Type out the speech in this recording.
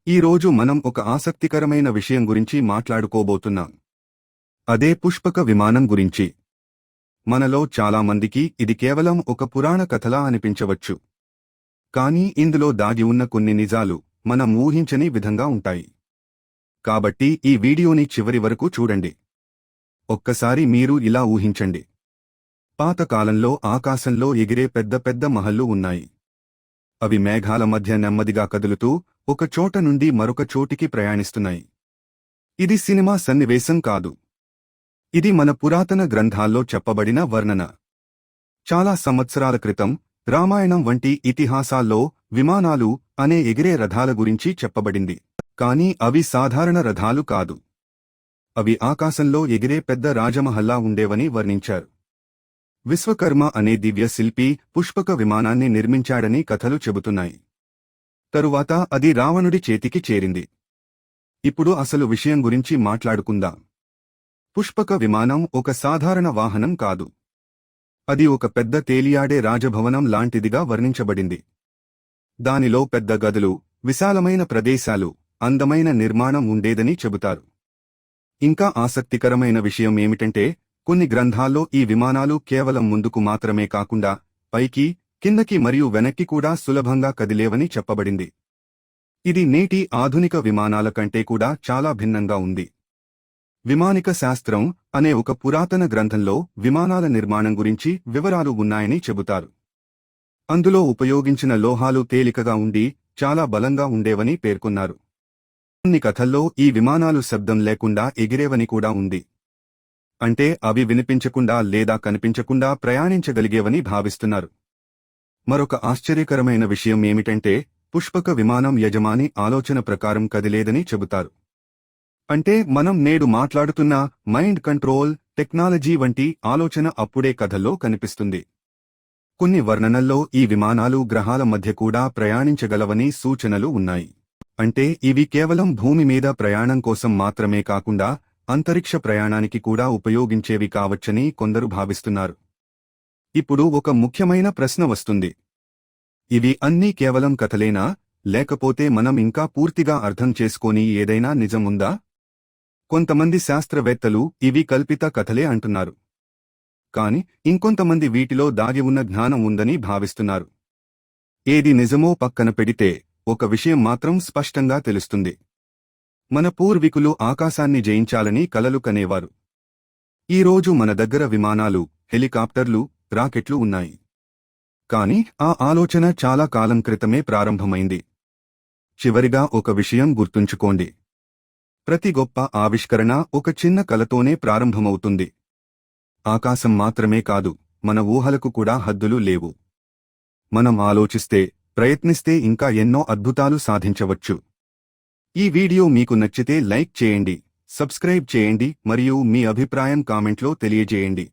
ఈ రోజు మనం ఒక ఆసక్తికరమైన విషయం గురించి మాట్లాడుకోబోతున్నాం. అదే పుష్పక విమానం గురించి. మనలో చాలామందికి ఇది కేవలం ఒక పురాణ కథలా అనిపించవచ్చు. కానీ ఇందులో దాగి ఉన్న కొన్ని నిజాలు మనం ఊహించని విధంగా ఉంటాయి. కాబట్టి ఈ వీడియోని చివరి వరకు చూడండి. ఒక్కసారి మీరు ఇలా ఊహించండి. పాతకాలంలో ఆకాశంలో ఎగిరే పెద్ద పెద్ద మహల్లు ఉన్నాయి. అవి మేఘాల మధ్య నెమ్మదిగా కదులుతూ ఒక చోట నుండి మరొక చోటికి ప్రయాణిస్తున్నాయి. ఇది సినిమా సన్నివేశం కాదు. ఇది మన పురాతన గ్రంథాల్లో చెప్పబడిన వర్ణన. చాలా సంవత్సరాల క్రితం రామాయణం వంటి ఇతిహాసాల్లో విమానాలు అనే ఎగిరే రథాల గురించి చెప్పబడింది. కానీ అవి సాధారణ రథాలు కాదు. అవి ఆకాశంలో ఎగిరే పెద్ద రాజమహల్లా ఉండేవని వర్ణించారు. విశ్వకర్మ అనే దివ్య శిల్పి పుష్పక విమానాన్ని నిర్మించాడని కథలు చెబుతున్నాయి. తరువాత అది రావణుడి చేతికి చేరింది. ఇప్పుడు అసలు విషయం గురించి మాట్లాడుకుందాం. పుష్పక విమానం ఒక సాధారణ వాహనం కాదు. అది ఒక పెద్ద తేలియాడే రాజభవనం లాంటిదిగా వర్ణించబడింది. దానిలో పెద్ద గదులు, విశాలమైన ప్రదేశాలు, అందమైన నిర్మాణం ఉండేదని చెబుతారు. ఇంకా ఆసక్తికరమైన విషయం ఏమిటంటే, కొన్ని గ్రంథాల్లో ఈ విమానాలు కేవలం ముందుకు మాత్రమే కాకుండా పైకి, కిందకి మరియు వెనక్కి కూడా సులభంగా కదిలేవని చెప్పబడింది. ఇది నేటి ఆధునిక విమానాల కంటే కూడా చాలా భిన్నంగా ఉంది. విమానిక శాస్త్రం అనే ఒక పురాతన గ్రంథంలో విమానాల నిర్మాణం గురించి వివరాలు ఉన్నాయని చెబుతారు. అందులో ఉపయోగించిన లోహాలు తేలికగా ఉండి చాలా బలంగా ఉండేవని పేర్కొన్నారు. కొన్ని కథల్లో ఈ విమానాలు శబ్దం లేకుండా ఎగిరేవని కూడా ఉంది. అంటే అవి వినిపించకుండా లేదా కనిపించకుండా ప్రయాణించగలిగేవని భావిస్తున్నారు. మరొక ఆశ్చర్యకరమైన విషయం ఏమిటంటే, పుష్పక విమానం యజమాని ఆలోచన ప్రకారం కదిలేదని చెబుతారు. అంటే మనం నేడు మాట్లాడుతున్న మైండ్ కంట్రోల్ టెక్నాలజీ వంటి ఆలోచన అప్పుడే కథల్లో కనిపిస్తుంది. కొన్ని వర్ణనల్లో ఈ విమానాలు గ్రహాల మధ్య కూడా ప్రయాణించగలవని సూచనలు ఉన్నాయి. అంటే ఇవి కేవలం భూమి మీద ప్రయాణం కోసం మాత్రమే కాకుండా అంతరిక్ష ప్రయాణానికి కూడా ఉపయోగించేవి కావచ్చని కొందరు భావిస్తున్నారు. ఇప్పుడు ఒక ముఖ్యమైన ప్రశ్న వస్తుంది. ఇవి అన్నీ కేవలం కథలేనా, లేకపోతే మనం ఇంకా పూర్తిగా అర్థం చేసుకోని ఏదైనా నిజముందా? కొంతమంది శాస్త్రవేత్తలు ఇవి కల్పిత కథలే అంటున్నారు. కాని ఇంకొంతమంది వీటిలో దాగి ఉన్న జ్ఞానం ఉందని భావిస్తున్నారు. ఏది నిజమో పక్కన పెడితే ఒక విషయం మాత్రం స్పష్టంగా తెలుస్తుంది. మన పూర్వీకులు ఆకాశాన్ని జయించాలని కలలు కనేవారు. ఈరోజు మన దగ్గర విమానాలు, హెలికాప్టర్లు, రాకెట్లు ఉన్నాయి. కాని ఆ ఆలోచన చాలా కాలం క్రితమే ప్రారంభమైంది. చివరిగా ఒక విషయం గుర్తుంచుకోండి. ప్రతి గొప్ప ఆవిష్కరణ ఒక చిన్న కలతోనే ప్రారంభమవుతుంది. ఆకాశం మాత్రమే కాదు, మన ఊహలకు కూడా హద్దులు లేవు. మనం ఆలోచిస్తే, ప్రయత్నిస్తే ఇంకా ఎన్నో అద్భుతాలు సాధించవచ్చు. ఈ వీడియో మీకు నచ్చితే లైక్ చేయండి, సబ్స్క్రైబ్ చేయండి మరియు మీ అభిప్రాయం కామెంట్లో తెలియజేయండి.